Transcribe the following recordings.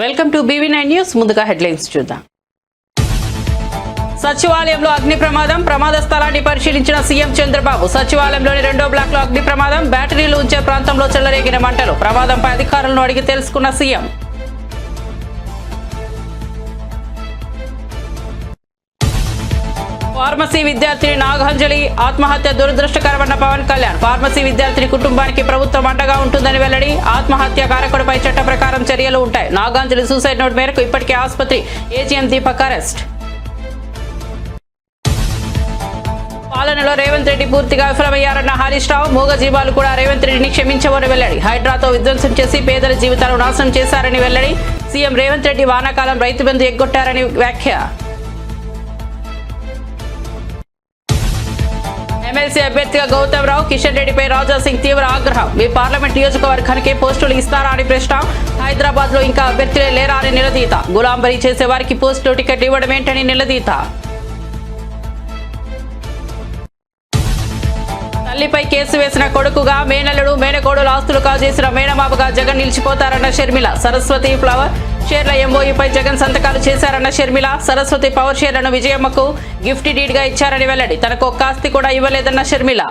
Welcome to BV9 news. ముందుగా headlines చూద్దాం. సచివాలయంలో అగ్ని ప్రమాద స్థలాన్ని పరిశీలించిన సీఎం చంద్రబాబు. సచివాలయంలోని 2వ బ్లాక్ లో అగ్ని ప్రమాదం. బ్యాటరీలు ఉంచే ప్రాంతంలో చెలరేగిన మంటలు. ప్రమాదంపై అధికారులను అడిగి తెలుసుకున్న సీఎం. ఫార్మసీ విద్యార్థిని నాగాంజలి ఆత్మహత్య దురదృష్టకరమన్న పవన్ కళ్యాణ్. ఫార్మసీ విద్యార్థిని కుటుంబానికి ప్రభుత్వం అండగా ఉంటుందని వెల్లడి. ఆత్మహత్య కారకుడిపై చట్ట ప్రకారం చర్యలు ఉంటాయి. నాగాంజలి సూసైడ్ నోట్ మేరకు ఇప్పటికే ఆసుపత్రి. AGM Deepak arrest. పాలనలో రేవంత్ రెడ్డి పూర్తిగా విఫలమయ్యారన్న హరీష్ రావు. మూగజీవాలు కూడా రేవంత్ రెడ్డిని క్షమించవని వెల్లడి. హైడ్రాతో విధ్వంసం చేసి పేదల జీవితాలను నాశనం చేశారని వెల్లడి. సీఎం రేవంత్ రెడ్డి వానాకాలం రైతు బంధు ఎగ్గొట్టారని వ్యాఖ్య. ఎమ్మెల్సీ అభ్యర్థిగా గౌతమ్ రావు. కిషన్ రెడ్డిపై రాజా సింగ్ తీవ్ర ఆగ్రహం. మీ పార్లమెంట్ నియోజకవర్గానికి పోస్టులు ఇస్తారా అని ప్రశ్న. హైదరాబాద్ లో ఇంకా అభ్యర్థులే లేరా అని నిలదీత. గులాంబరీ చేసే వారికి పోస్టులు టికెట్ ఇవ్వడం ఏంటని నిలదీత. తల్లిపై కేసు వేసిన కొడుకుగా మేనల్లుడు మేనకోడులు ఆస్తులు కాజేసిన మేనమామగా జగన్ నిలిచిపోతారన్న షర్మిల. సరస్వతి ఫ్లవర్ షేర్ల ఎంఓయూపై జగన్ సంతకాలు చేశారన్న షర్మిల. సరస్వతి పవర్ షేర్లను విజయమ్మకు గిఫ్ట్ డీడ్ గా ఇచ్చారని వెల్లడి. తనకు ఒక్క ఆస్తి కూడా ఇవ్వలేదన్న షర్మిల.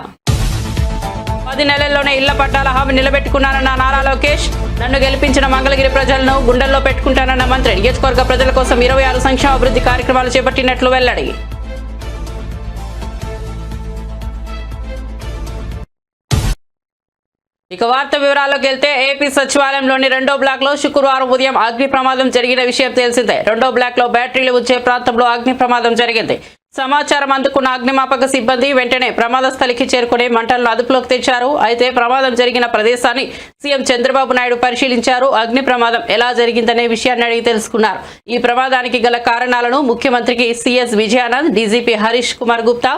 10 నెలల్లోనే ఇళ్ల పట్టాల హామీ నిలబెట్టుకున్నారన్న నారా లోకేష్. నన్ను గెలిపించిన మంగళగిరి ప్రజలను గుండెల్లో పెట్టుకుంటానన్న మంత్రి. నియోజకవర్గ ప్రజల కోసం 26 సంక్షేమ అభివృద్ధి కార్యక్రమాలు చేపట్టినట్లు వెల్లడి. ఇక వార్త వివరాల్లోకి వెళ్తే ఏపీ సచివాలయంలోని 2వ బ్లాక్ లో శుక్రవారం ఉదయం అగ్ని ప్రమాదం జరిగిన విషయం తెలిసిందే. 2వ బ్లాక్ లో బ్యాటరీలు ఉంచే ప్రాంతంలో అగ్ని ప్రమాదం జరిగింది. సమాచారం అందుకున్న అగ్నిమాపక సిబ్బంది వెంటనే ప్రమాద స్థలికి చేరుకుని మంటలను అదుపులోకి తెచ్చారు. అయితే ప్రమాదం జరిగిన ప్రదేశాన్ని సీఎం చంద్రబాబు నాయుడు పరిశీలించారు. అగ్ని ప్రమాదం ఎలా జరిగిందనే విషయాన్ని అడిగి తెలుసుకున్నారు. ఈ ప్రమాదానికి గల కారణాలను ముఖ్యమంత్రికి CS Vijayanand, DGP Harish Kumar Gupta,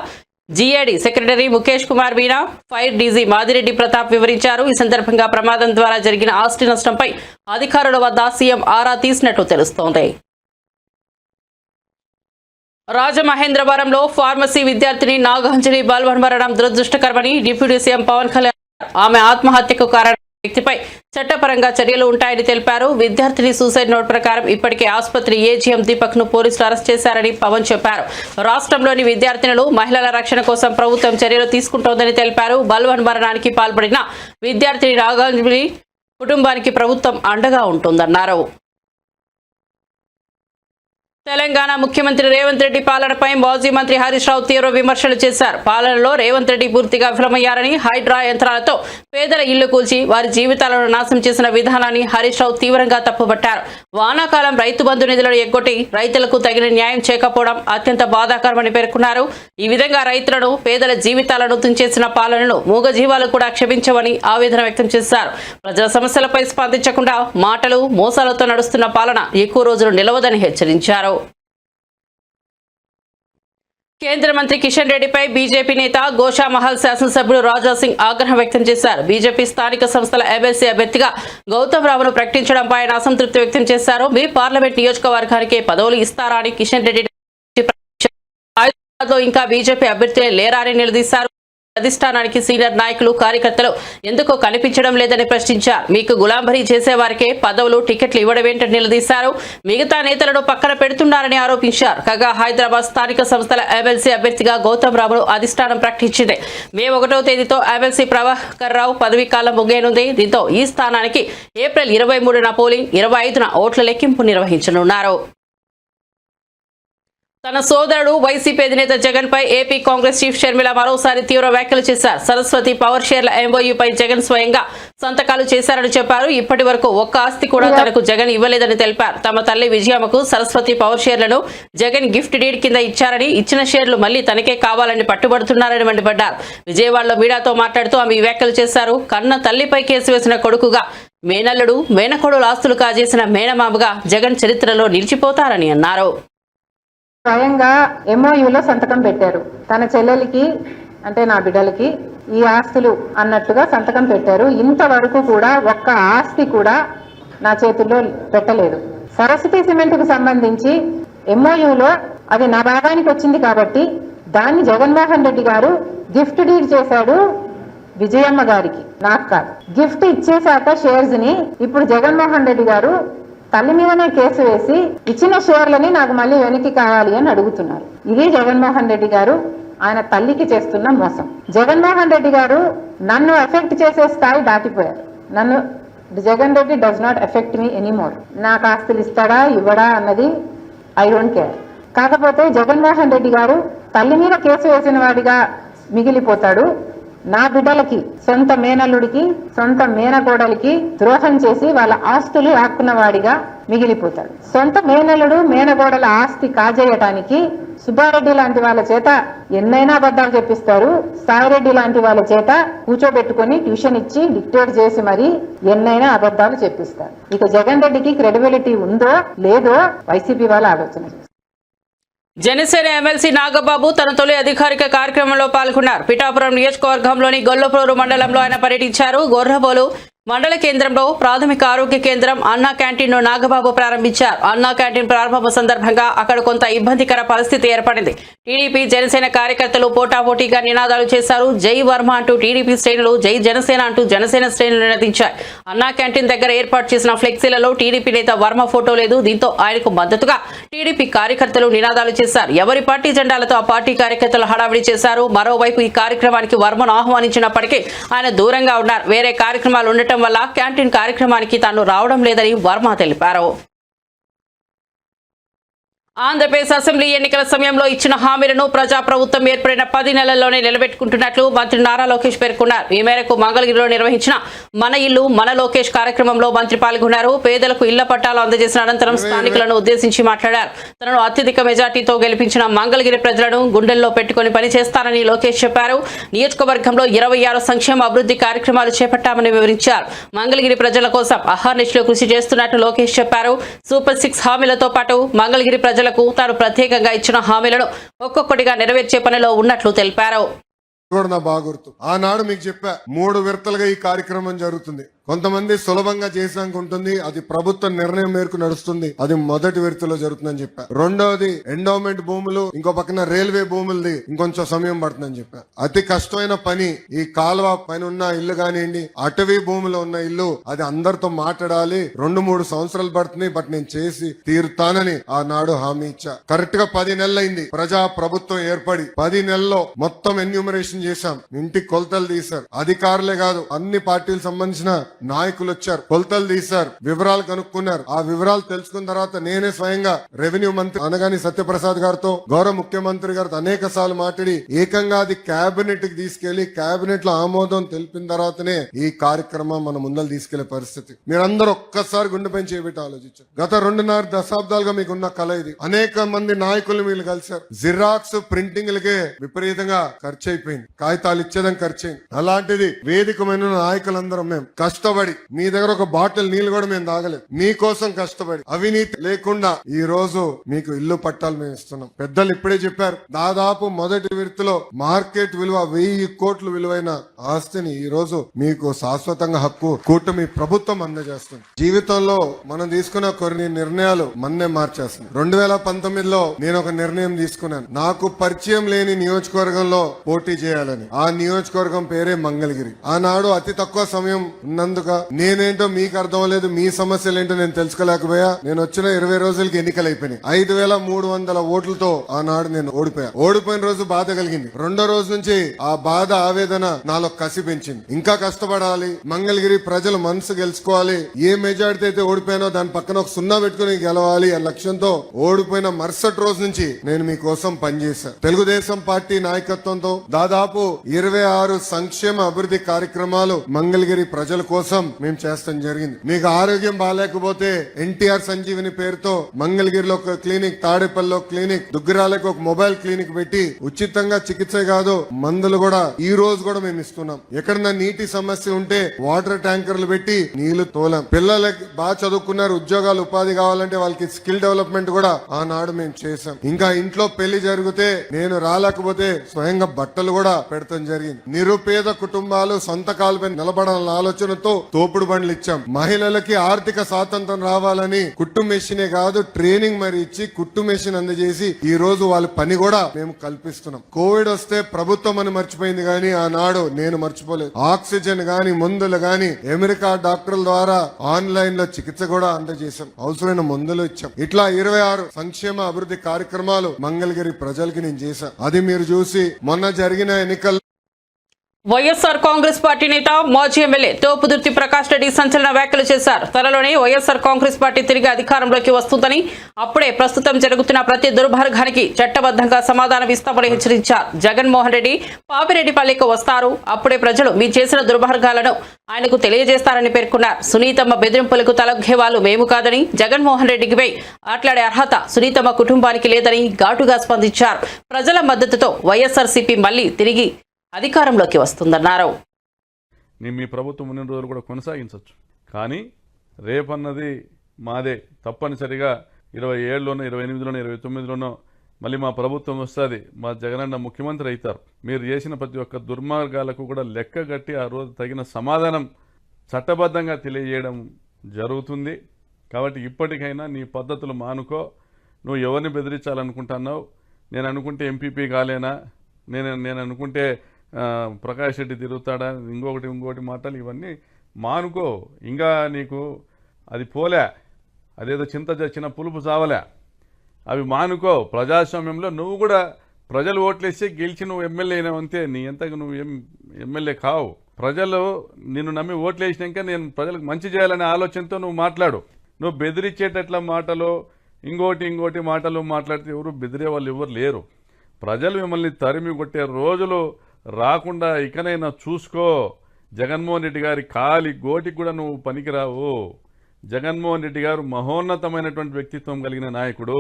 GAD secretary Mukesh Kumar Meena, fire DG Madireddy Pratap వివరించారు. ఈ సందర్భంగా ప్రమాదం ద్వారా జరిగిన ఆస్తి నష్టంపై అధికారుల వద్ద సీఎం ఆరా తీసినట్టు తెలుస్తోంది. రాజమహేంద్రవరంలో ఫార్మసీ విద్యార్థిని నాగాంజలి బల్వన్ మరణం దురదృష్టకరమని డిప్యూటీ సీఎం పవన్ కళ్యాణ్. ఆమె ఆత్మహత్యకు కారణం వ్యక్తిపై చట్టపరంగా చర్యలు ఉంటాయని తెలిపారు. విద్యార్థిని సూసైడ్ నోట్ ప్రకారం ఇప్పటికే ఆసుపత్రి ఏజీఎం దీపక్ ను పోలీసులు అరెస్ట్ చేశారని పవన్ చెప్పారు. రాష్ట్రంలోని విద్యార్థినులు మహిళల రక్షణ కోసం ప్రభుత్వం చర్యలు తీసుకుంటోందని తెలిపారు. బల్వన్ మరణానికి పాల్పడిన విద్యార్థిని నాగాంజలి కుటుంబానికి ప్రభుత్వం అండగా ఉంటుందన్నారు. తెలంగాణ ముఖ్యమంత్రి రేవంత్ రెడ్డి పాలనపై మాజీ మంత్రి హరీష్ రావు తీవ్ర విమర్శలు చేశారు. పాలనలో రేవంత్ రెడ్డి పూర్తిగా విఫలమయ్యారని, హైడ్రా యంత్రాలతో పేదల ఇళ్లు కూల్చి వారి జీవితాలను నాశనం చేసిన విధానాన్ని హరీష్ రావు తీవ్రంగా తప్పుపట్టారు. వానాకాలం రైతు బంధు నిధులను ఎగ్గొట్టి రైతులకు తగిన న్యాయం చేయకపోవడం అత్యంత బాధాకరమని పేర్కొన్నారు. ఈ విధంగా రైతులను, పేదల జీవితాలను తుంచేసిన పాలనను మూగజీవాలు కూడా క్షమించవని ఆవేదన వ్యక్తం చేశారు. ప్రజల సమస్యలపై స్పందించకుండా మాటలు, మోసాలతో నడుస్తున్న పాలన ఎక్కువ రోజులు నిలవదని హెచ్చరించారు. కేంద్ర మంత్రి కిషన్ రెడ్డిపై బీజేపీ నేత గోషామహల్ శాసనసభ్యుడు రాజా సింగ్ ఆగ్రహం వ్యక్తం చేశారు. బీజేపీ స్థానిక సంస్థల ఎమ్మెల్సీ అభ్యర్థిగా గౌతమ్ రావును ప్రకటించడంపై ఆయన అసంతృప్తి వ్యక్తం చేశారు. మీ పార్లమెంట్ నియోజకవర్గానికి పదవులు ఇస్తారా అని కిషన్ రెడ్డి హైదరాబాద్ లో ఇంకా బీజేపీ అభ్యర్థులే లేరా అని నిలదీశారు. అధిష్టానానికి సీనియర్ నాయకులు, కార్యకర్తలు ఎందుకో కనిపించడం లేదని ప్రశ్నించారు. మీకు గులాంబరీ చేసేవారికే పదవులు, టికెట్లు ఇవ్వడమేంటని నిలదీశారు. మిగతా నేతలను పక్కన పెడుతున్నారని ఆరోపించారు. కాగా హైదరాబాద్ స్థానిక సంస్థల ఎమ్మెల్సీ అభ్యర్థిగా గౌతమ్ రావును అధిష్టానం ప్రకటించింది. మే 1వ తేదీతో ఎమ్మెల్సీ ప్రభాకర్ రావు పదవీ కాలం ముగియనుంది. దీంతో ఈ స్థానానికి ఏప్రిల్ 23న పోలింగ్, 25న ఓట్ల లెక్కింపు నిర్వహించనున్నారు. తన సోదరుడు వైసీపీ అధినేత జగన్ పై ఏపీ కాంగ్రెస్ చీఫ్ షర్మిల మరోసారి తీవ్ర వ్యాఖ్యలు చేశారు. సరస్వతి పవర్ షేర్ల ఎంఓయూపై జగన్ స్వయంగా సంతకాలు చేశారని చెప్పారు. ఇప్పటి వరకు ఒక్క ఆస్తి కూడా తనకు జగన్ ఇవ్వలేదని తెలిపారు. తమ తల్లి విజయమ్మకు సరస్వతి పవర్ షేర్లను జగన్ గిఫ్ట్ డీడ్ కింద ఇచ్చారని, ఇచ్చిన షేర్లు మళ్లీ తనకే కావాలని పట్టుబడుతున్నారని మండిపడ్డారు. విజయవాడలో మీడియాతో మాట్లాడుతూ ఆమె వ్యాఖ్యలు చేశారు. కన్న తల్లిపై కేసు వేసిన కొడుకుగా, మేనల్లుడు మేనకోడులు ఆస్తులు కాజేసిన మేనమామగా జగన్ చరిత్రలో నిలిచిపోతారని అన్నారు. స్వయంగా ఎంఓయూలో సంతకం పెట్టారు. తన చెల్లెలికి అంటే నా బిడ్డలకి ఈ ఆస్తులు అన్నట్టుగా సంతకం పెట్టారు. ఇంతవరకు కూడా ఒక్క ఆస్తి కూడా నా చేతుల్లో పెట్టలేదు. సరస్వతి సిమెంట్కు సంబంధించి ఎంఓయూలో అది నా భాగానికి వచ్చింది కాబట్టి దాన్ని జగన్మోహన్ రెడ్డి గారు గిఫ్ట్ డీడ్ చేశాడు విజయమ్మ గారికి, నాకు కాదు. గిఫ్ట్ ఇచ్చేశాక షేర్స్ ని ఇప్పుడు జగన్మోహన్ రెడ్డి గారు తల్లి మీదనే కేసు వేసి ఇచ్చిన షేర్లని నాకు మళ్ళీ వెనక్కి కావాలి అని అడుగుతున్నారు. ఇది జగన్మోహన్ రెడ్డి గారు ఆయన తల్లికి చేస్తున్న మోసం. జగన్మోహన్ రెడ్డి గారు నన్ను ఎఫెక్ట్ చేసే స్థాయి దాటిపోయారు. నన్ను Jagan Reddy does not effect me anymore. నాకు ఆస్తులు ఇస్తాడా ఇవ్వడా అన్నది ఐ డోంట్ కేర్. కాకపోతే జగన్మోహన్ రెడ్డి గారు తల్లి మీద కేసు వేసిన వాడిగా మిగిలిపోతాడు. నా బిడ్డలకి, సొంత మేనల్లుడికి, సొంత మేనగోడలికి ద్రోహం చేసి వాళ్ళ ఆస్తులు ఆక్కున్న వాడిగా మిగిలిపోతాడు. సొంత మేనల్లుడు మేనగోడల ఆస్తి కాజేయటానికి సుబ్బారెడ్డి లాంటి వాళ్ళ చేత ఎన్నైనా అబద్ధాలు చెప్పిస్తారు. సాయిరెడ్డి లాంటి వాళ్ళ చేత కూర్చోబెట్టుకుని ట్యూషన్ ఇచ్చి డిక్టేట్ చేసి మరి ఎన్నైనా అబద్ధాలు చెప్పిస్తారు. ఇక జగన్ రెడ్డికి క్రెడిబిలిటీ ఉందో లేదో వైసీపీ వాళ్ళు ఆలోచన చేస్తారు. జనసేన ఎమ్మెల్సీ నాగబాబు తన తొలి అధికారిక కార్యక్రమంలో పాల్గొన్నారు. పిఠాపురం నియోజకవర్గంలోని గొల్లప్రోలు మండలంలో ఆయన పర్యటించారు. గొర్రబోలు మండల కేంద్రంలో ప్రాథమిక ఆరోగ్య కేంద్రం అన్నా క్యాంటీన్ ను నాగబాబు ప్రారంభించారు. అన్నా క్యాంటీన్ ప్రారంభం సందర్భంగా అక్కడ కొంత ఇబ్బందికర పరిస్థితి ఏర్పడింది. టీడీపీ జనసేన కార్యకర్తలు పోటాపోటీగా నినాదాలు చేశారు. జై వర్మ అంటూ టీడీపీ శ్రేణులు, జై జనసేన అంటూ జనసేన శ్రేణులు నినదించాయి. అన్నా క్యాంటీన్ దగ్గర ఏర్పాటు చేసిన ఫ్లెక్సీలలో టీడీపీ నేత వర్మ ఫోటో లేదు. దీంతో ఆయనకు మద్దతుగా టీడీపీ కార్యకర్తలు నినాదాలు చేశారు. ఎవరి పార్టీ జెండాలతో ఆ పార్టీ కార్యకర్తలు హడావిడి చేశారు. మరోవైపు ఈ కార్యక్రమానికి వర్మను ఆహ్వానించినప్పటికీ ఆయన దూరంగా ఉన్నారు. వేరే కార్యక్రమాలు ఉండటం వల్ల క్యాంటీన్ కార్యక్రమానికి తాను రావడం లేదని వర్మ తెలిపారు. ఆంధ్రప్రదేశ్ అసెంబ్లీ ఎన్నికల సమయంలో ఇచ్చిన హామీలను ప్రజాప్రభుత్వం ఏర్పడిన 10 నెలల్లోనే నిలబెట్టుకుంటున్నట్లు మంత్రి నారా లోకేష్ పేర్కొన్నారు. ఈ మేరకు మంగళగిరిలో నిర్వహించిన మన ఇల్లు మన లోకేష్ కార్యక్రమంలో మంత్రి పాల్గొన్నారు. పేదలకు ఇళ్ల పట్టాలు అందజేసిన అనంతరం స్థానికులను ఉద్దేశించి మాట్లాడారు. తనను అత్యధిక మెజార్టీతో గెలిపించిన మంగళగిరి ప్రజలను గుండెల్లో పెట్టుకుని పనిచేస్తానని లోకేష్ చెప్పారు. నియోజకవర్గంలో 26 సంక్షేమ అభివృద్ధి కార్యక్రమాలు చేపట్టామని వివరించారు. మంగళగిరి ప్రజల కోసం అహర్నిశలు కృషి చేస్తున్నట్టు లోకేష్ చెప్పారు. సూపర్ 6 హామీలతో పాటు మంగళగిరి ప్రజలకు తాను ప్రత్యేకంగా ఇచ్చిన హామీలను ఒక్కొక్కటిగా నెరవేర్చే పనిలో ఉన్నట్లు తెలిపారు. కూడా నా బాగా గుర్తు. ఆనాడు మీకు చెప్పా 3 విడతలుగా ఈ కార్యక్రమం జరుగుతుంది. కొంతమంది సులభంగా చేసాక ఉంటుంది, అది ప్రభుత్వ నిర్ణయం మేరకు నడుస్తుంది. అది మొదటి విడతలో జరుగుతుందని చెప్పా. రెండవది ఎండోమెంట్ భూములు, ఇంకో పక్కన రైల్వే భూములది ఇంకొంచెం సమయం పడుతుందని చెప్పా. అతి కష్టమైన పని ఈ కాలువ పైన ఉన్న ఇల్లు కానివ్వండి, అటవీ భూములో ఉన్న ఇల్లు, అది అందరితో మాట్లాడాలి. 2-3 సంవత్సరాలు పడుతుంది, బట్ నేను చేసి తీరుతానని ఆనాడు హామీ ఇచ్చా. కరెక్ట్ గా 10 నెలలైంది ప్రజా ప్రభుత్వం ఏర్పడి. 10 నెలల్లో మొత్తం ఎన్యూమరేషన్ చేశాం. ఇంటికి కొలతలు తీశారు. అధికారులే కాదు, అన్ని పార్టీలకు సంబంధించిన నాయకులు వచ్చారు, కొలతలు తీశారు, వివరాలు కనుక్కున్నారు. ఆ వివరాలు తెలుసుకున్న తర్వాత నేనే స్వయంగా రెవెన్యూ మంత్రి అనగాని సత్యప్రసాద్ గారితో, గౌరవ ముఖ్యమంత్రి గారితో అనేక సార్లు మాట్లాడి ఏకంగా అది కేబినెట్ కి తీసుకెళ్లి కేబినెట్ లో ఆమోదం తెలిపిన తర్వాతనే ఈ కార్యక్రమం మన ముందర తీసుకెళ్లే పరిస్థితి. మీరందరూ ఒక్కసారి గుండెపై చేయబెట్టి ఆలోచించారు. గత 2.5 దశాబ్దాలుగా మీకున్న కళ ఇది. అనేక మంది నాయకులు మీరు కలిశారు. జిరాక్స్ ప్రింటింగ్లకే విపరీతంగా ఖర్చు అయిపోయింది. కాగితాలు ఇచ్చేదానికి ఖర్చు అయింది. అలాంటిది వేదికమైన నాయకులందరం మేము కష్టపడి, మీ దగ్గర ఒక బాటిల్ నీళ్లు కూడా మేము తాగలేదు, మీకోసం కష్టపడి అవినీతి లేకుండా ఈ రోజు మీకు ఇల్లు పట్టాలు మేము ఇస్తున్నాం. పెద్దలు ఇప్పుడే చెప్పారు, దాదాపు మొదటి విడతలో మార్కెట్ విలువ 1000 కోట్లు విలువైన ఆస్తిని ఈ రోజు మీకు శాశ్వతంగా హక్కు కూటమి ప్రభుత్వం అందజేస్తుంది. జీవితంలో మనం తీసుకున్న కొన్ని నిర్ణయాలు మన్నే మార్చేస్తుంది. 2019లో నేను ఒక నిర్ణయం తీసుకున్నాను. నాకు పరిచయం లేని నియోజకవర్గంలో పోటీ చేయాలని. ఆ నియోజకవర్గం పేరే మంగళగిరి. ఆనాడు అతి తక్కువ సమయం ఉన్నందుక నేనేంటో మీకు అర్థం లేదు, మీ సమస్యలు ఏంటో నేను తెలుసుకోలేకపోయా. నేను వచ్చిన 20 రోజులకి ఎన్నికలు అయిపోయినాయి. 5300 ఓట్లతో ఆనాడు నేను ఓడిపోయిన రోజు బాధ కలిగింది. రెండో రోజు నుంచి ఆ బాధ, ఆవేదన నాలో కసి పెంచింది. ఇంకా కష్టపడాలి, మంగళగిరి ప్రజల మనసు గెలుచుకోవాలి. ఏ మెజార్టీ అయితే ఓడిపోయినో దాని పక్కన ఒక 0 పెట్టుకుని గెలవాలి ఆ లక్ష్యంతో ఓడిపోయిన మరుసటి రోజు నుంచి నేను మీకోసం పనిచేశాను. తెలుగుదేశం పార్టీ నాయకత్వంతో దాదాపు 26 సంక్షేమ అభివృద్ధి కార్యక్రమాలు మంగళగిరి ప్రజల కోసం మేము చేస్తాం జరిగింది. మీకు ఆరోగ్యం బాగాలేకపోతే ఎన్టీఆర్ సంజీవిని పేరుతో మంగళగిరిలో ఒక క్లినిక్, తాడేపల్లిలో క్లినిక్, దుగ్గిరాలకు ఒక మొబైల్ క్లినిక్ పెట్టి ఉచితంగా చికిత్స కాదు మందులు కూడా ఈ రోజు కూడా మేము ఇస్తున్నాం. ఎక్కడన్నా నీటి సమస్య ఉంటే వాటర్ ట్యాంకర్లు పెట్టి నీళ్లు తోలాం. పిల్లలకి బాగా చదువుకున్నారు, ఉద్యోగాలు ఉపాధి కావాలంటే వాళ్ళకి స్కిల్ డెవలప్మెంట్ కూడా ఆనాడు మేము చేశాం. ఇంకా ఇంట్లో పెళ్లి జరిగితే నేను రాలేకపోతే స్వయంగా బట్టలు కూడా పెడతాం జరిగింది. నిరుపేద కుటుంబాలు సొంత కాలుపై నిలబడాలన్న ఆలోచనతో తోపుడు బండ్లు ఇచ్చాం. మహిళలకి ఆర్థిక స్వాతంత్రం రావాలని కుట్టు మెషినే కాదు ట్రైనింగ్ మరి ఇచ్చి కుట్టు మెషిన్ అందజేసి ఈ రోజు వాళ్ళ పని కూడా మేము కల్పిస్తున్నాం. కోవిడ్ వస్తే ప్రభుత్వం అని మర్చిపోయింది కానీ ఆనాడు నేను మర్చిపోలేదు. ఆక్సిజన్ గాని మందులు గాని అమెరికా డాక్టర్ల ద్వారా ఆన్లైన్ లో చికిత్స కూడా అందజేశాం. అవసరమైన మందులు ఇచ్చాం. ఇట్లా 26 సంక్షేమ అభివృద్ధి కార్యక్రమాలు మంగళగిరి ప్రజలకి నేను చేశాను. అది మీరు చూసి మొన్న జరిగిన ఎన్నికల్లో వైఎస్ఆర్ కాంగ్రెస్ పార్టీ నేత మాజీ ఎమ్మెల్యే తోపుదుర్తి ప్రకాష్ రెడ్డి సంచలన వ్యాఖ్యలు చేశారు. త్వరలోనే వైఎస్ఆర్ కాంగ్రెస్ పార్టీ తిరిగి అధికారంలోకి వస్తుందని, అప్పుడే ప్రస్తుతం జరుగుతున్న ప్రతి దుర్మార్గానికి చట్టబద్ధంగా సమాధానం ఇస్తామని హెచ్చరించారు. జగన్మోహన్ రెడ్డి పాపిరెడ్డిపల్లికి వస్తారు, అప్పుడే ప్రజలు మీ చేసిన దుర్మార్గాలను ఆయనకు తెలియజేస్తారని పేర్కొన్నారు. సునీతమ్మ బెదిరింపులకు తలొగ్గే వాళ్ళు మేము కాదని, జగన్మోహన్ రెడ్డికి ఆట్లాడే అర్హత సునీతమ్మ కుటుంబానికి లేదని ఘాటుగా స్పందించారు. ప్రజల మద్దతుతో వైఎస్ఆర్సీపీ మళ్లీ తిరిగి అధికారంలోకి వస్తుందన్నారు. మీ ప్రభుత్వం ఉన్న రోజులు కూడా కొనసాగించవచ్చు, కానీ రేపన్నది మాదే. తప్పనిసరిగా 27లోనో 28లోనో 29లోనో మళ్ళీ మా ప్రభుత్వం వస్తుంది, మా జగనన్న ముఖ్యమంత్రి అవుతారు. మీరు చేసిన ప్రతి ఒక్క దుర్మార్గాలకు కూడా లెక్కగట్టి ఆ రోజు తగిన సమాధానం చట్టబద్ధంగా తెలియజేయడం జరుగుతుంది. కాబట్టి ఇప్పటికైనా నీ పద్ధతులు మానుకో. నువ్వు ఎవరిని బెదిరించాలనుకుంటున్నావు? నేను అనుకుంటే ఎంపీపీ కాలేనా, నేను అనుకుంటే ప్రకాష్ రెడ్డి తిరుగుతాడా, ఇంకొకటి మాటలు ఇవన్నీ మానుకో. ఇంకా నీకు అది పోలే, అదేదో చిన్న పులుపు చావలే, అవి మానుకో. ప్రజాస్వామ్యంలో నువ్వు కూడా ప్రజలు ఓట్లేసి గెలిచి నువ్వు ఎమ్మెల్యే అయినావంతే, నీ ఎంతకు నువ్వు ఎమ్మెల్యే కావు. ప్రజలు నిన్ను నమ్మి ఓట్లేసినాక నేను ప్రజలకు మంచి చేయాలనే ఆలోచనతో నువ్వు మాట్లాడు. నువ్వు బెదిరించేటట్ల మాటలు ఇంకోటి మాటలు మాట్లాడితే ఎవరు బెదిరే వాళ్ళు ఎవరు లేరు. ప్రజలు మిమ్మల్ని తరిమి కొట్టే రోజులు రాకుండా ఇకనైనా చూసుకో. జగన్మోహన్ రెడ్డి గారి కాలి గోటికి కూడా నువ్వు పనికిరావు. జగన్మోహన్ రెడ్డి గారు మహోన్నతమైనటువంటి వ్యక్తిత్వం కలిగిన నాయకుడు.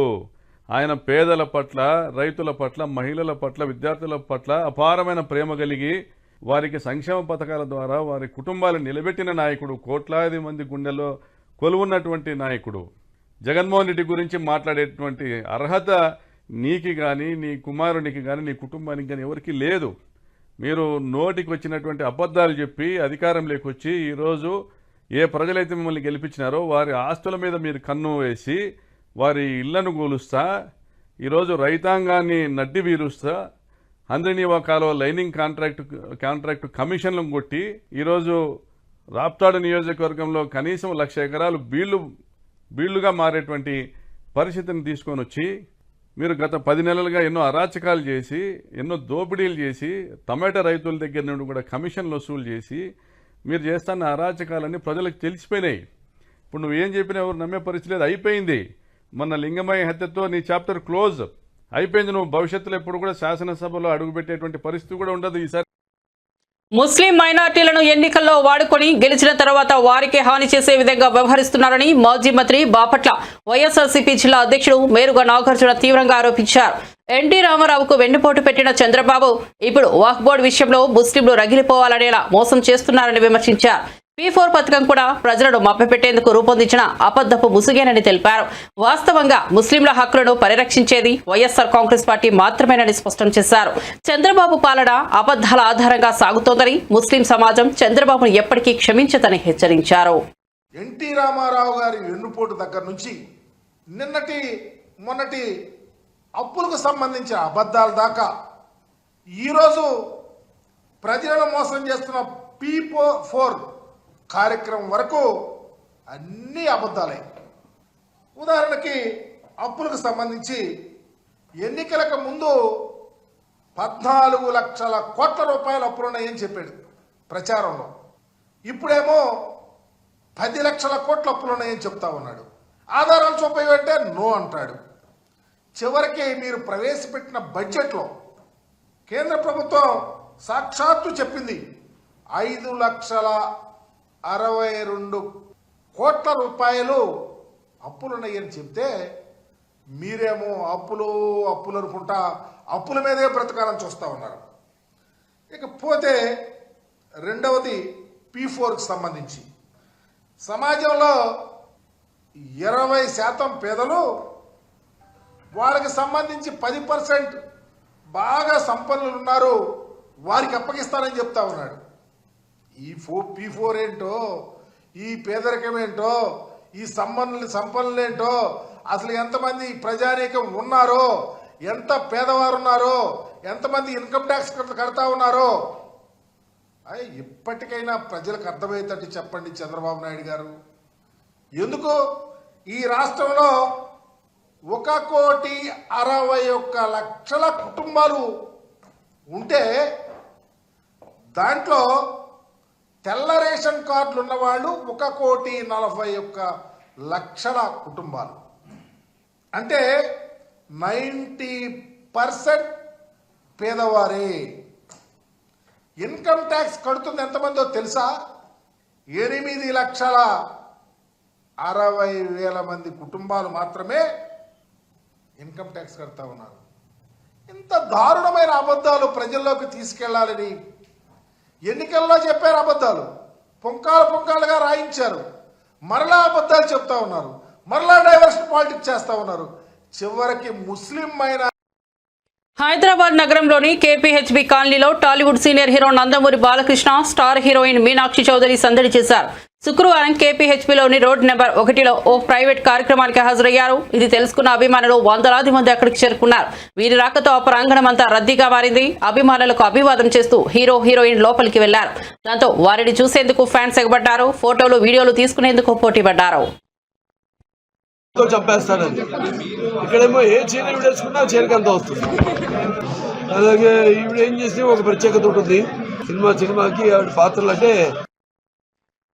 ఆయన పేదల పట్ల, రైతుల పట్ల, మహిళల పట్ల, విద్యార్థుల పట్ల అపారమైన ప్రేమ కలిగి వారికి సంక్షేమ పథకాల ద్వారా వారి కుటుంబాలు నిలబెట్టిన నాయకుడు. కోట్లాది మంది గుండెల్లో కొలువున్నటువంటి నాయకుడు. జగన్మోహన్ రెడ్డి గురించి మాట్లాడేటువంటి అర్హత నీకి కానీ, నీ కుమారునికి కానీ, నీ కుటుంబానికి కానీ ఎవరికి లేదు. మీరు నోటికి వచ్చినటువంటి అబద్ధాలు చెప్పి అధికారంలోకి వచ్చి ఈరోజు ఏ ప్రజలైతే మిమ్మల్ని గెలిపించినారో వారి ఆస్తుల మీద మీరు కన్ను వేసి వారి ఇళ్లను కూలుస్తా, ఈరోజు రైతాంగాన్ని నడ్డి వీరుస్తా, హంద్రీనీవా కాలువ లైనింగ్ కాంట్రాక్టు కమిషన్లను కొట్టి ఈరోజు రాప్తాడు నియోజకవర్గంలో కనీసం 1,00,000 ఎకరాలు బీళ్లుగా మారేటువంటి పరిస్థితిని తీసుకొని వచ్చి మీరు గత 10 నెలలుగా ఎన్నో అరాచకాలు చేసి, ఎన్నో దోపిడీలు చేసి, టమాటా రైతుల దగ్గర నుండి కూడా కమిషన్లు వసూలు చేసి మీరు చేస్తున్న అరాచకాలన్నీ ప్రజలకు తెలిసిపోయినాయి. ఇప్పుడు నువ్వేం చెప్పినా ఎవరు నమ్మే పరిస్థితి లేదు. అయిపోయింది. మొన్న లింగమయ్య హత్యతో నీ చాప్టర్ క్లోజ్ అయిపోయింది. నువ్వు భవిష్యత్తులో ఎప్పుడు కూడా శాసనసభలో అడుగుపెట్టేటువంటి పరిస్థితి కూడా ఉండదు. ఈసారి ముస్లిం మైనార్టీలను ఎన్నికల్లో వాడుకొని గెలిచిన తర్వాత వారికే హాని చేసే విధంగా వ్యవహరిస్తున్నారని మాజీ మంత్రి బాపట్ల వైఎస్ఆర్సీపీ జిల్లా అధ్యక్షుడు మేరుగా నాగార్జున తీవ్రంగా ఆరోపించారు. ఎన్టీ రామారావుకు వెన్నుపోటు పెట్టిన చంద్రబాబు ఇప్పుడు వక్ఫ్ బోర్డు విషయంలో ముస్లింలు రగిలిపోవాలనేలా మోసం చేస్తున్నారని విమర్శించారు. P4 పథకం కూడా ప్రజలను మభ్యపెట్టేందుకు రూపొందించిన అబద్ధపు ముసుగేనని తెలిపారు. వాస్తవంగా ముస్లింల హక్కులను పరిరక్షించేది వైఎస్ఆర్ కాంగ్రెస్ పార్టీ మాత్రమేనని స్పష్టం చేశారు. చంద్రబాబు పాలన అబద్ధాల ఆధారంగా సాగుతోందని, ముస్లిం సమాజం చంద్రబాబును ఎప్పటికీ క్షమించదని హెచ్చరించారు. ఎన్టీ రామారావు గారి వెన్నుపోటు దగ్గర నుంచి మొన్నటి అప్పులకు సంబంధించిన అబద్ధాల దాకా ఈరోజు ప్రజలను మోసం చేస్తున్న P4 కార్యక్రమం వరకు అన్ని అబద్ధాలే. ఉదాహరణకి అప్పులకు సంబంధించి ఎన్నికలకు ముందు 14 లక్షల కోట్ల రూపాయల అప్పులున్నాయని చెప్పాడు ప్రచారంలో. ఇప్పుడేమో 10 లక్షల కోట్ల అప్పులున్నాయని చెప్తా ఉన్నాడు. ఆధారాలు చూపేవంటే నో అంటాడు. చివరికి మీరు ప్రవేశపెట్టిన బడ్జెట్లో కేంద్ర ప్రభుత్వం సాక్షాత్తు చెప్పింది 5,62 కోట్ల రూపాయలు అప్పులున్నాయని చెప్తే మీరేమో అప్పులు అనుకుంటా అప్పుల మీదే బ్రతకాలని చూస్తూ ఉన్నారు. ఇకపోతే రెండవది P4కి సంబంధించి సమాజంలో 20% పేదలు, వాళ్ళకి సంబంధించి 10% బాగా సంపన్నులు ఉన్నారు, వారికి అప్పగిస్తానని చెప్తా ఉన్నాడు. ఈ P4 ఏంటో, ఈ పేదరికం ఏంటో, ఈ సంపన్నులేంటో, అసలు ఎంతమంది ప్రజానీకం ఉన్నారో, ఎంత పేదవారు ఉన్నారో, ఎంతమంది ఇన్కమ్ ట్యాక్స్ కడతా ఉన్నారో ఇప్పటికైనా ప్రజలకు అర్థమయ్యేటట్టు చెప్పండి చంద్రబాబు నాయుడు గారు. ఎందుకు ఈ రాష్ట్రంలో 1,61,00,000 కుటుంబాలు ఉంటే దాంట్లో తెల్ల రేషన్ కార్డులు ఉన్నవాళ్ళు 1,41,00,000 కుటుంబాలు. అంటే 90% పేదవారే. ఇన్కమ్ ట్యాక్స్ కడుతుంది ఎంతమందో తెలుసా? 8,60,000 మంది కుటుంబాలు మాత్రమే ఇన్కమ్ ట్యాక్స్ కడతా ఉన్నారు. ఇంత దారుణమైన అబద్ధాలు ప్రజల్లోకి తీసుకెళ్లాలని ఎన్నికల్లో చెప్పారు. అబద్ధాలు పుంకాలుగా రాయించారు. మరలా అబద్ధాలు చెప్తా ఉన్నారు. మరలా డైవర్షన్ పాలిటిక్స్ చేస్తా ఉన్నారు. చివరికి ముస్లిం మైనారిటీ హైదరాబాద్ నగరంలోని కేపీహెచ్బీ కాలనీలో Tollywood senior hero Nandamuri Balakrishna, star heroine Meenakshi Chaudhary సందడి చేశారు. శుక్రవారం కేపీహెచ్బీలోని రోడ్ నెంబర్ 1లో ఓ ప్రైవేట్ కార్యక్రమానికి హాజరయ్యారు. ఇది తెలుసుకున్న అభిమానులు వందలాది మంది అక్కడికి చేరుకున్నారు. వీరి రాకతో ఆ ప్రాంగణం అంతా రద్దీగా మారింది. అభిమానులకు అభివాదం చేస్తూ హీరో హీరోయిన్ లోపలికి వెళ్లారు. దాంతో వారిని చూసేందుకు ఫ్యాన్స్ ఎగబడ్డారు. ఫోటోలు వీడియోలు తీసుకునేందుకు పోటీ పడ్డారు. చంపేస్తానని ఇక్కడేమో ఏ చీర విడేసుకున్నా చీరకంత వస్తుంది. అలాగే ఈవిడ ఏం చేస్తే ఒక ప్రత్యేకత ఉంటుంది. సినిమాకి ఆవిడ పాత్రలు అంటే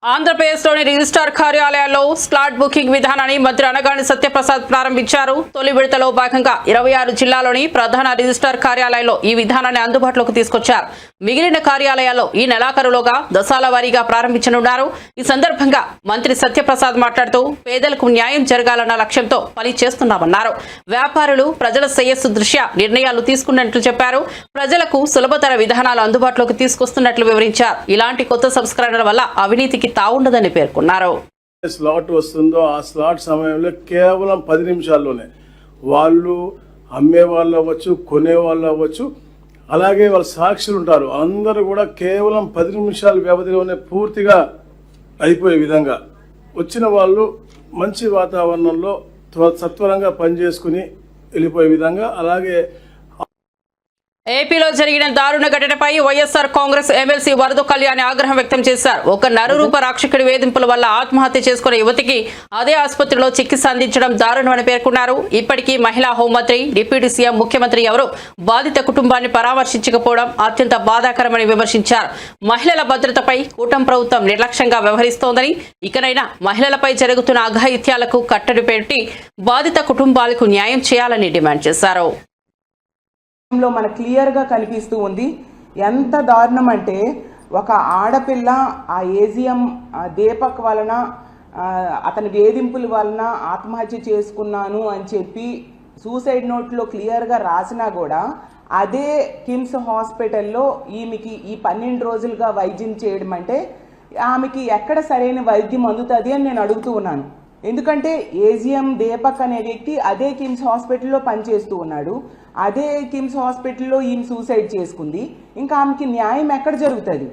ఆంధ్రప్రదేశ్లోని రిజిస్ట్రార్ కార్యాలయాల్లో స్లాట్ బుకింగ్ విధానాన్ని మంత్రి అనగాని సత్యప్రసాద్ ప్రారంభించారు. తొలి విడతలో భాగంగా 26 జిల్లాలోని ప్రధాన రిజిస్ట్రార్ కార్యాలయాల్లో ఈ విధానాన్ని అందుబాటులోకి తీసుకొచ్చారు. మిగిలిన కార్యాలయాల్లో ఈ నెలాఖరులోగా దశాల వారీగా ప్రారంభించనున్నారు. ఈ సందర్భంగా మంత్రి సత్యప్రసాద్ మాట్లాడుతూ పేదలకు న్యాయం జరగాలన్న లక్ష్యంతో పని చేస్తున్నామన్నారు. వ్యాపారులు ప్రజల శ్రేయస్సు దృష్ట్యా నిర్ణయాలు తీసుకున్నట్లు చెప్పారు. ప్రజలకు సులభతర విధానాలు అందుబాటులోకి తీసుకొస్తున్నట్లు వివరించారు. ఇలాంటి కొత్త సంస్కరణల వల్ల అవినీతికి తావుండదని పేర్కొన్నారు. స్లాట్ వస్తుందో ఆ స్లాట్ సమయంలో కేవలం 10 నిమిషాల్లోనే వాళ్ళు అమ్మే వాళ్ళు అవ్వచ్చు, కొనే వాళ్ళు అవ్వచ్చు, అలాగే వాళ్ళ సాక్షులు ఉంటారు, అందరూ కూడా కేవలం 10 నిమిషాల వ్యవధిలోనే పూర్తిగా అయిపోయే విధంగా వచ్చిన వాళ్ళు మంచి వాతావరణంలో సత్వరంగా పనిచేసుకుని వెళ్ళిపోయే విధంగా. అలాగే ఏపీలో జరిగిన దారుణ ఘటనపై వైఎస్ఆర్ కాంగ్రెస్ ఎమ్మెల్సీ వరద కళ్యాణి ఆగ్రహం వ్యక్తం చేశారు. ఒక నరరూప రాక్షకుడి వేధింపుల వల్ల ఆత్మహత్య చేసుకున్న యువతికి అదే ఆసుపత్రిలో చికిత్స అందించడం దారుణమని పేర్కొన్నారు. ఇప్పటికీ మహిళా హోంమంత్రి, డిప్యూటీ సీఎం, ముఖ్యమంత్రి ఎవరు బాధిత కుటుంబాన్ని పరామర్శించకపోవడం అత్యంత బాధాకరమని విమర్శించారు. మహిళల భద్రతపై కూటమి ప్రభుత్వం నిర్లక్ష్యంగా వ్యవహరిస్తోందని, ఇకనైనా మహిళలపై జరుగుతున్న అఘాయిత్యాలకు కట్టడి పెట్టి బాధిత కుటుంబాలకు న్యాయం చేయాలని డిమాండ్ చేశారు. లో మన క్లియర్గా కనిపిస్తూ ఉంది. ఎంత దారుణం అంటే ఒక ఆడపిల్ల ఆ ఏజిఎం దీపక్ వలన అతని వేధింపుల వలన ఆత్మహత్య చేసుకున్నాను అని చెప్పి సూసైడ్ నోట్లో క్లియర్గా రాసినా కూడా అదే కిమ్స్ హాస్పిటల్లో ఈమెకి ఈ 12 రోజులుగా వైద్యం చేయడం అంటే ఆమెకి ఎక్కడ సరైన వైద్యం అందుతుంది అని నేను అడుగుతూ ఉన్నాను. ఎందుకంటే ఏజిఎం దీపక్ అనే వ్యక్తి అదే కిమ్స్ హాస్పిటల్లో పనిచేస్తూ ఉన్నాడు. అదే కిమ్స్ హాస్పిటల్లో ఈమె సూసైడ్ చేసుకుంది. ఇంకా ఆమెకి న్యాయం ఎక్కడ జరుగుతుంది?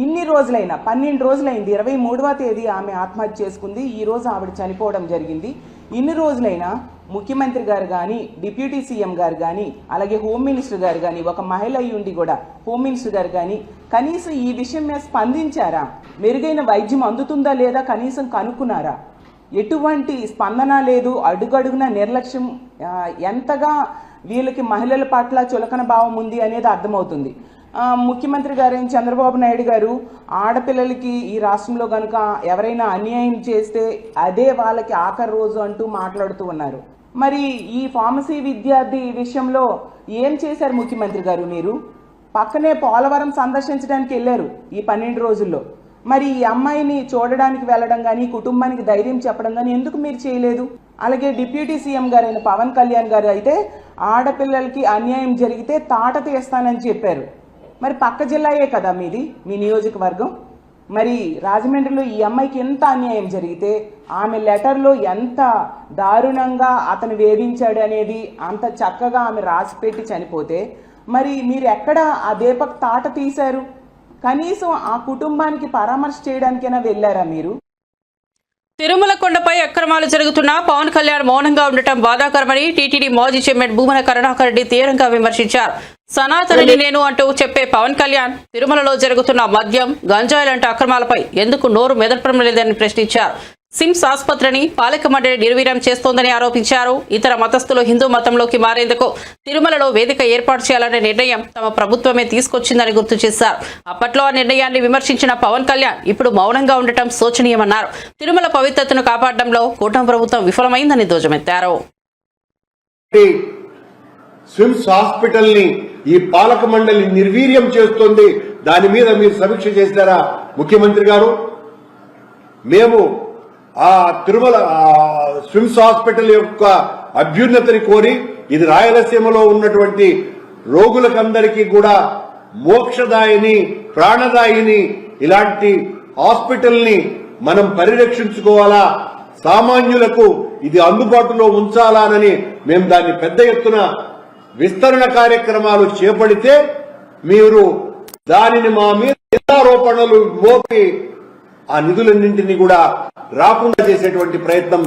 ఇన్ని రోజులైనా 12 రోజులైంది. 23వ తేదీ ఆమె ఆత్మహత్య చేసుకుంది. ఈరోజు ఆవిడ చనిపోవడం జరిగింది. ఇన్ని రోజులైనా ముఖ్యమంత్రి గారు కానీ, డిప్యూటీ సీఎం గారు కానీ, అలాగే హోమ్ మినిస్టర్ గారు కానీ, ఒక మహిళ అయి ఉండి కూడా హోమ్ మినిస్టర్ గారు కానీ కనీసం ఈ విషయం మీద స్పందించారా? మెరుగైన వైద్యం అందుతుందా లేదా కనీసం కనుక్కున్నారా? ఎటువంటి స్పందన లేదు. అడుగడుగున నిర్లక్ష్యం. ఎంతగా వీళ్ళకి మహిళల పట్ల చులకన భావం ఉంది అనేది అర్థమవుతుంది. ముఖ్యమంత్రి గారు చంద్రబాబు నాయుడు గారు ఆడపిల్లలకి ఈ రాష్ట్రంలో కనుక ఎవరైనా అన్యాయం చేస్తే అదే వాళ్ళకి ఆఖరి రోజు అంటూ మాట్లాడుతూ ఉన్నారు. మరి ఈ ఫార్మసీ విద్యార్థి విషయంలో ఏం చేశారు ముఖ్యమంత్రి గారు? మీరు పక్కనే పోలవరం సందర్శించడానికి వెళ్ళారు ఈ 12 రోజుల్లో. మరి ఈ అమ్మాయిని చూడడానికి వెళ్ళడం కానీ, కుటుంబానికి ధైర్యం చెప్పడం కానీ ఎందుకు మీరు చేయలేదు? అలాగే డిప్యూటీ సీఎం గారైన పవన్ కళ్యాణ్ గారు అయితే ఆడపిల్లలకి అన్యాయం జరిగితే తాట తీస్తానని చెప్పారు. మరి పక్క జిల్లాయే కదా మీది, మీ నియోజకవర్గం. మరి రాజమండ్రిలో ఈ అమ్మాయికి ఎంత అన్యాయం జరిగితే ఆమె లెటర్లో ఎంత దారుణంగా అతను వేధించాడు అనేది అంత చక్కగా ఆమె రాసిపెట్టి చనిపోతే మరి మీరు ఎక్కడ ఆ దీపక్ తాట తీశారు? కనీసం ఆ కుటుంబానికి పరామర్శ చేయడానికైనా వెళ్ళారా మీరు? తిరుమల కొండపై అక్రమాలు జరుగుతున్నా పవన్ కళ్యాణ్ మౌనంగా ఉండటం బాధాకరమని టీటీడీ మాజీ చైర్మన్ భూమన కరుణాకర్ రెడ్డి తీవ్రంగా విమర్శించారు. సనాతనని నేను అంటూ చెప్పే పవన్ కళ్యాణ్ తిరుమలలో జరుగుతున్న మద్యం, గంజాయి లాంటి అక్రమాలపై ఎందుకు నోరు మెదపడం లేదని ప్రశ్నించారు. సిమ్స్ ఆసుపత్రిని పాలక మండలి నిర్వీర్యం చేస్తోందని ఆరోపించారు. ఇతర మతస్థులు హిందూ మతంలోకి మారేందుకు తిరుమలలో వేదిక ఏర్పాటు చేయాలనే నిర్ణయం తమ ప్రభుత్వమే తీసుకొచ్చిందని గుర్తు చేశారు. అప్పట్లో ఆ నిర్ణయాన్ని విమర్శించిన పవన్ కళ్యాణ్ ఇప్పుడు మౌనంగా ఉండటం శోచనీయమన్నారు. తిరుమల పవిత్రతను కాపాడడంలో కూటమి ప్రభుత్వం విఫలమైందని ధ్వజమెత్తారు. స్విమ్స్ హాస్పిటల్ ని ఈ పాలక మండలి నిర్వీర్యం చేస్తోంది. దాని మీద మీరు సమీక్ష చేశారా ముఖ్యమంత్రి గారు? మేము ఆ తిరుమల స్విమ్స్ హాస్పిటల్ యొక్క అభ్యున్నతిని కోరి ఇది రాయలసీమలో ఉన్నటువంటి రోగులకందరికీ కూడా మోక్షదాయిని, ప్రాణదాయిని ఇలాంటి హాస్పిటల్ ని మనం పరిరక్షించుకోవాలా, సామాన్యులకు ఇది అందుబాటులో ఉంచాలానని మేము దాన్ని పెద్ద ఎత్తున విస్తరణ కార్యక్రమాలు చేపడితే మీరు దానిని మా మీద ఆరోపణలు మోపి ఆ నిధులన్నింటినీ కూడా రాకుండా చేసేటువంటి ప్రయత్నం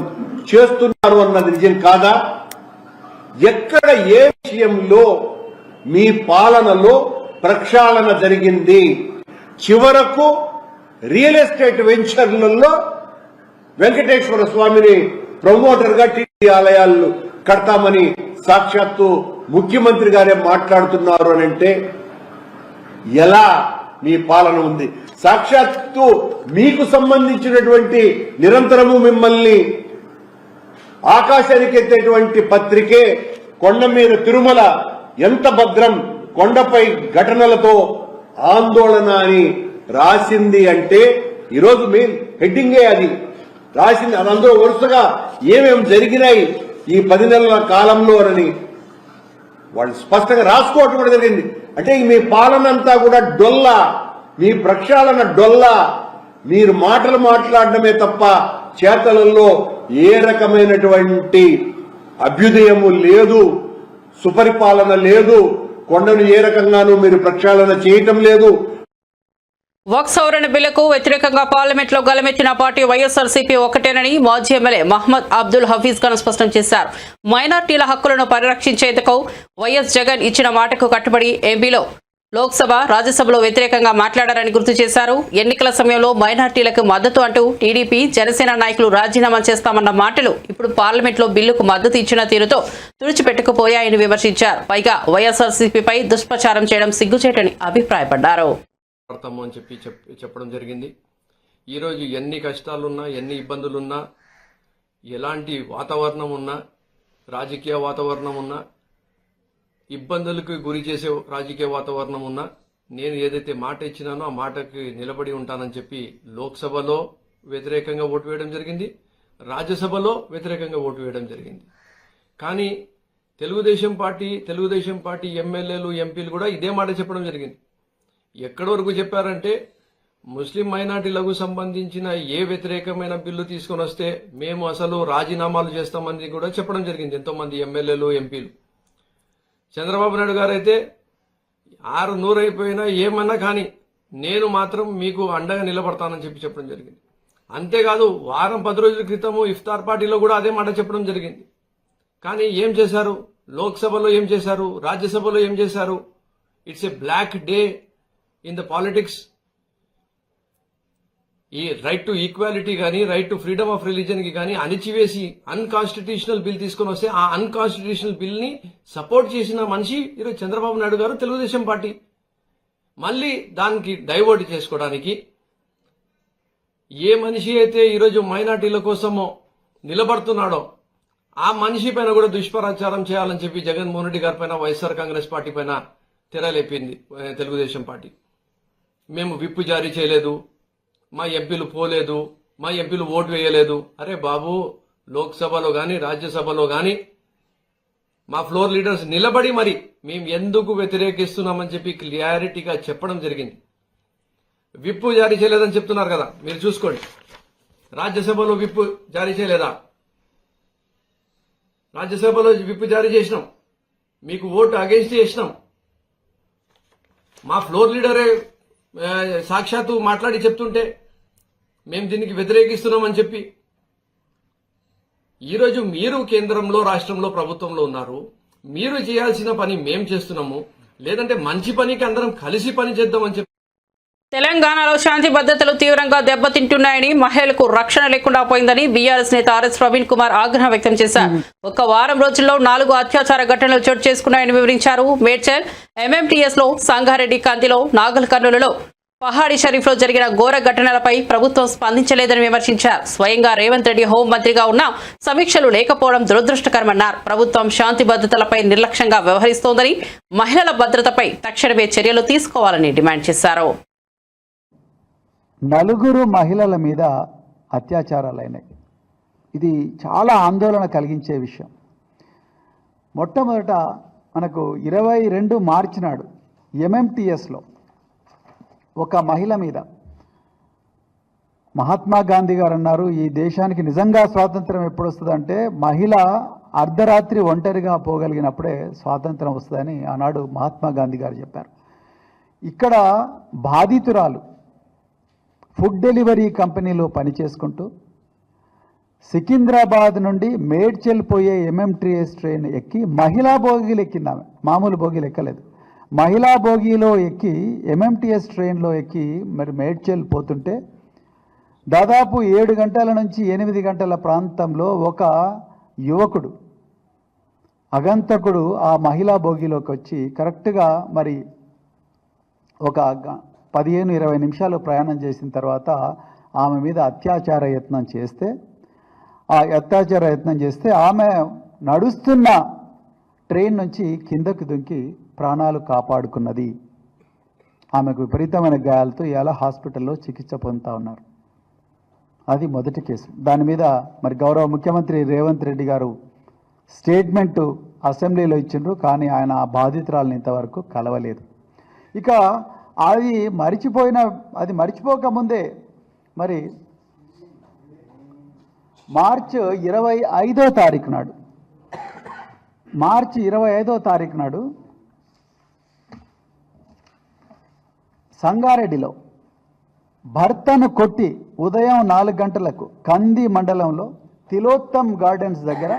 చేస్తున్నారు అన్నది నిజం కాదా? ఎక్కడ ఏ విషయంలో మీ పాలనలో ప్రక్షాళన జరిగింది? చివరకు రియల్ ఎస్టేట్ వెంచర్లలో వెంకటేశ్వర స్వామిని ప్రమోటర్ గా టీటీడీ ఆలయాలు కడతామని సాక్షాత్తు ముఖ్యమంత్రి గారే మాట్లాడుతున్నారు అని అంటే ఎలా మీ పాలన ఉంది? సాక్షాత్తు మీకు సంబంధించినటువంటి నిరంతరము మిమ్మల్ని ఆకాశానికి ఎత్తేటువంటి పత్రికే కొండ మీద తిరుమల ఎంత భద్రం, కొండపై ఘటనలతో ఆందోళన అని రాసింది అంటే ఈరోజు మీ హెడ్డింగే అది రాసింది. అది అందులో వరుసగా ఏమేమి జరిగినాయి ఈ 10 నెలల కాలంలో అని వాళ్ళు స్పష్టంగా రాసుకోవటం కూడా జరిగింది. అంటే మీ పాలన అంతా కూడా డొల్ల, మీ ప్రక్షాళన డొల్ల. మీరు మాటలు మాట్లాడడమే తప్ప చేతలలో ఏ రకమైనటువంటి అభ్యుదయము లేదు, సుపరిపాలన లేదు, కొండను ఏ రకంగానూ మీరు ప్రక్షాళన చేయటం లేదు. వక్ఫ్ సవరణ బిల్లుకు వ్యతిరేకంగా పార్లమెంట్లో గలమెత్తిన పార్టీ వైఎస్ఆర్సీపీ ఒకటేనని మాజీ ఎమ్మెల్యే మహ్మద్ అబ్దుల్ హఫీజ్ ఖాన్ స్పష్టం చేశారు. మైనార్టీల హక్కులను పరిరక్షించేందుకు వైఎస్ జగన్ ఇచ్చిన మాటకు కట్టుబడి ఎంపీలో లోక్సభ, రాజ్యసభలో వ్యతిరేకంగా మాట్లాడారని గుర్తు చేశారు. ఎన్నికల సమయంలో మైనార్టీలకు మద్దతు అంటూ టీడీపీ, జనసేన నాయకులు రాజీనామా చేస్తామన్న మాటలు ఇప్పుడు పార్లమెంట్లో బిల్లుకు మద్దతు ఇచ్చిన తీరుతో తుడిచిపెట్టుకుపోయాయని విమర్శించారు. పైగా వైఎస్ఆర్సీపీపై దుష్ప్రచారం చేయడం సిగ్గుచేటని అభిప్రాయపడ్డారు. అని చెప్పడం జరిగింది. ఈరోజు ఎన్ని కష్టాలున్నా, ఎన్ని ఇబ్బందులున్నా, ఎలాంటి వాతావరణం ఉన్నా, రాజకీయ వాతావరణం ఉన్నా, ఇబ్బందులకు గురి చేసే రాజకీయ వాతావరణం ఉన్నా, నేను ఏదైతే మాట ఇచ్చినానో ఆ మాటకి నిలబడి ఉంటానని చెప్పి లోక్సభలో వ్యతిరేకంగా ఓటు వేయడం జరిగింది, రాజ్యసభలో వ్యతిరేకంగా ఓటు వేయడం జరిగింది. కానీ తెలుగుదేశం పార్టీ ఎమ్మెల్యేలు, ఎంపీలు కూడా ఇదే మాట చెప్పడం జరిగింది. ఎక్కడి వరకు చెప్పారంటే ముస్లిం మైనార్టీలకు సంబంధించిన ఏ వ్యతిరేకమైన బిల్లు తీసుకొని వస్తే మేము అసలు రాజీనామాలు చేస్తామని కూడా చెప్పడం జరిగింది ఎంతో మంది ఎమ్మెల్యేలు, ఎంపీలు. చంద్రబాబు నాయుడు గారు అయితే 600 అయిపోయినా ఏమన్నా కానీ నేను మాత్రం మీకు అండగా నిలబడతానని చెప్పడం జరిగింది. అంతేకాదు వారం 10 రోజుల క్రితము ఇఫ్తార్ పార్టీలో కూడా అదే మాట చెప్పడం జరిగింది. కానీ ఏం చేశారు? లోక్సభలో ఏం చేశారు? రాజ్యసభలో ఏం చేశారు? It's a black day in the politics. ఈ రైట్ టు ఈక్వాలిటీ కానీ, right to freedom of religion కి కానీ అణిచివేసి అన్కాన్స్టిట్యూషనల్ బిల్ తీసుకొని వస్తే ఆ అన్కాన్స్టిట్యూషనల్ బిల్ ని సపోర్ట్ చేసిన మనిషి ఈరోజు చంద్రబాబు నాయుడు గారు, తెలుగుదేశం పార్టీ. మళ్ళీ దానికి డైవర్ట్ చేసుకోవడానికి ఏ మనిషి అయితే ఈరోజు మైనార్టీల కోసమో నిలబడుతున్నాడో ఆ మనిషి పైన కూడా దుష్ప్రచారం చేయాలని చెప్పి జగన్మోహన్ రెడ్డి గారి పైన, వైఎస్ఆర్ కాంగ్రెస్ పార్టీ పైన తెరలేపింది తెలుగుదేశం పార్టీ. మేము విప్పు జారీ చేయలేదు, మా ఎంపీలు పోలేదు, మా ఎంపీలు ఓటు వేయలేదు. అరే బాబు, లోక్సభలో కానీ రాజ్యసభలో కానీ మా ఫ్లోర్ లీడర్స్ నిలబడి మరి మేము ఎందుకు వ్యతిరేకిస్తున్నామని చెప్పి క్లియారిటీగా చెప్పడం జరిగింది. విప్పు జారీ చేయలేదని చెప్తున్నారు కదా, మీరు చూసుకోండి. రాజ్యసభలో విప్పు జారీ చేయలేదా? రాజ్యసభలో విప్పు జారీ చేసినాం, మీకు ఓటు అగేన్స్ట్ చేసినాం. మా ఫ్లోర్ లీడరే సాక్షాత్తు మాట్లాడి చెప్తుంటే మేము దీనికి వ్యతిరేకిస్తున్నామని చెప్పి, ఈరోజు మీరు కేంద్రంలో రాష్ట్రంలో ప్రభుత్వంలో ఉన్నారు, మీరు చేయాల్సిన పని మేం చేస్తున్నాము, లేదంటే మంచి పనికి అందరం కలిసి పని చేద్దామని చెప్పి. తెలంగాణలో శాంతి భద్రతలు తీవ్రంగా దెబ్బతింటున్నాయని, మహిళలకు రక్షణ లేకుండా పోయిందని బీఆర్ఎస్ నేత ఆర్ఎస్ ప్రవీణ్ కుమార్ ఆగ్రహం వ్యక్తం చేశారు. ఒక్క వారం రోజుల్లో 4 అత్యాచార ఘటనలు చోటు చేసుకున్నాయని వివరించారు. మేడ్చల్ ఎంఎంటీఎస్ లో, సంగారెడ్డి కాంతిలో, నాగల్ కర్నూలులో, పహాడీ షరీఫ్లో జరిగిన ఘోర ఘటనలపై ప్రభుత్వం స్పందించలేదని విమర్శించారు. స్వయంగా రేవంత్ రెడ్డి హోంమంత్రిగా ఉన్నా సమీక్షలు లేకపోవడం దురదృష్టకరమన్నారు. ప్రభుత్వం శాంతి భద్రతలపై నిర్లక్ష్యంగా వ్యవహరిస్తోందని, మహిళల భద్రతపై తక్షణమే చర్యలు తీసుకోవాలని డిమాండ్ చేశారు. 4 మహిళల మీద అత్యాచారాలైనాయి. ఇది చాలా ఆందోళన కలిగించే విషయం. మొట్టమొదట మనకు 22 మార్చి నాడు ఎంఎంటీఎస్లో ఒక మహిళ మీద మహాత్మా గాంధీ గారు అన్నారు, ఈ దేశానికి నిజంగా స్వాతంత్రం ఎప్పుడు వస్తుందంటే మహిళ అర్ధరాత్రి ఒంటరిగా పోగలిగినప్పుడే స్వాతంత్రం వస్తుందని ఆనాడు మహాత్మా గాంధీ గారు చెప్పారు. ఇక్కడ బాధితురాలు ఫుడ్ డెలివరీ కంపెనీలో పనిచేసుకుంటూ సికింద్రాబాద్ నుండి మేడ్చల్ పోయే ఎంఎంటీఎస్ ట్రైన్ ఎక్కి మహిళా బోగీలు ఎక్కింది. ఆమె మామూలు బోగీలు ఎక్కలేదు, మహిళా బోగీలో ఎక్కి ఎంఎంటీఎస్ ట్రైన్లో ఎక్కి మరి మేడ్చల్ పోతుంటే దాదాపు 7 గంటల నుంచి 8 గంటల ప్రాంతంలో ఒక యువకుడు అగంతకుడు ఆ మహిళా బోగీలోకి వచ్చి కరెక్ట్గా మరి ఒక 15-20 నిమిషాలు ప్రయాణం చేసిన తర్వాత ఆమె మీద అత్యాచార యత్నం చేస్తే ఆమె నడుస్తున్న ట్రైన్ నుంచి కిందకు దుంకి ప్రాణాలు కాపాడుకున్నది. ఆమెకు విపరీతమైన గాయాలతో ఇవాళ హాస్పిటల్లో చికిత్స పొందుతూ ఉన్నారు. అది మొదటి కేసు. దాని మీద మరి గౌరవ ముఖ్యమంత్రి రేవంత్ రెడ్డి గారు స్టేట్మెంటు అసెంబ్లీలో ఇచ్చిండ్రు, కానీ ఆయన ఆ బాధితురాలను ఇంతవరకు కలవలేదు. ఇక అది మరిచిపోకముందే మరి మార్చి 25వ తారీఖు నాడు సంగారెడ్డిలో భర్తను కొట్టి ఉదయం 4 గంటలకు కంది మండలంలో తిలోత్తమ్ గార్డెన్స్ దగ్గర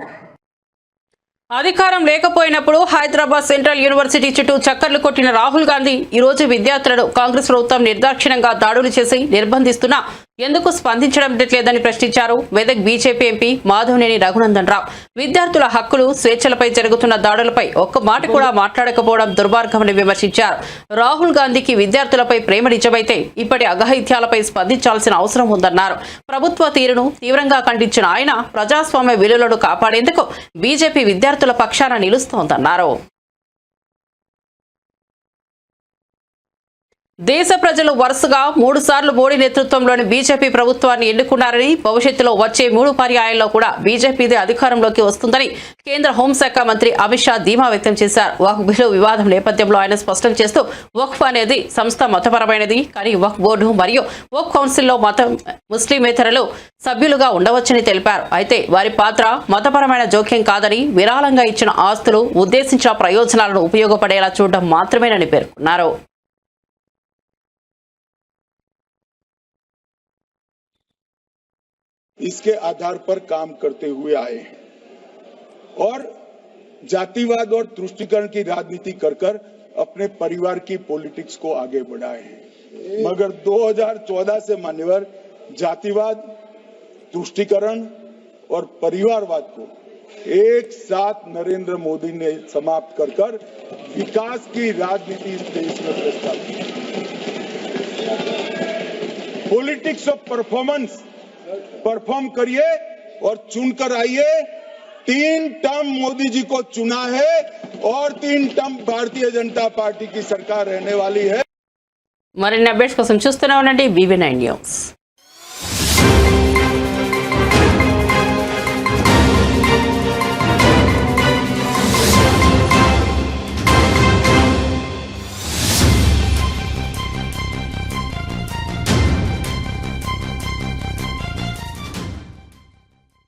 అధికారం లేకపోయినప్పుడు హైదరాబాద్ సెంట్రల్ యూనివర్సిటీ చుట్టూ చక్కర్లు కొట్టిన రాహుల్ గాంధీ ఈ రోజు విద్యార్థులను కాంగ్రెస్ ప్రభుత్వం నిర్దాక్షిణ్యంగా దాడులు చేసి నిర్బంధిస్తున్నా ఎందుకు స్పందించడం లేదని ప్రశ్నించారు. మెదక్ బీజేపీ ఎంపీ మాధవనేని రఘునందన్ రావు విద్యార్థుల హక్కులు, స్వేచ్ఛలపై జరుగుతున్న దాడులపై ఒక్క మాట కూడా మాట్లాడకపోవడం దుర్మార్గమని విమర్శించారు. రాహుల్ గాంధీకి విద్యార్థులపై ప్రేమ నిజమైతే ఇప్పటి అఘాయిత్యాలపై స్పందించాల్సిన అవసరం ఉందన్నారు. ప్రభుత్వ తీరును తీవ్రంగా ఖండించిన ఆయన ప్రజాస్వామ్య విలువలను కాపాడేందుకు బీజేపీ విద్యార్థుల పక్షాన నిలుస్తోందన్నారు. దేశ ప్రజలు వరుసగా 3 సార్లు మోడీ నేతృత్వంలోని బీజేపీ ప్రభుత్వాన్ని ఎన్నుకున్నారని, భవిష్యత్తులో వచ్చే 3 పర్యాయాల్లో కూడా బీజేపీదే అధికారంలోకి వస్తుందని కేంద్ర హోంశాఖ మంత్రి అమిత్ షా ధీమా వ్యక్తం చేశారు. వక్ఫ్ బిల్లు వివాదం నేపథ్యంలో ఆయన స్పష్టం చేస్తూ వక్ఫ్ అనేది సంస్థ మతపరమైనది, కానీ వక్ఫ్ బోర్డు మరియు వక్ఫ్ కౌన్సిల్లో ముస్లిమేతరులు సభ్యులుగా ఉండవచ్చని తెలిపారు. అయితే వారి పాత్ర మతపరమైన జోక్యం కాదని, విరాళంగా ఇచ్చిన ఆస్తులు ఉద్దేశించిన ప్రయోజనాలను ఉపయోగపడేలా చూడడం మాత్రమేనని పేర్కొన్నారు. इसके आधार पर काम करते हुए आए हैं और जातिवाद और तुष्टीकरण की राजनीति कर अपने परिवार की पॉलिटिक्स को आगे बढ़ाए हैं। मगर 2014 से मान्यवर जातिवाद, तुष्टीकरण और परिवारवाद को एक साथ नरेंद्र मोदी ने समाप्त कर विकास की राजनीति इस देश में प्रस्तावित की। पॉलिटिक्स ऑफ परफॉर्म करिए और चुनकर आइए। 3 टर्म मोदी जी को चुना है और 3 टर्म भारतीय जनता पार्टी की सरकार रहने वाली है. మరిన్ని అప్డేట్స్ కోసం చూస్తూనే ఉండండి BB9 న్యూస్.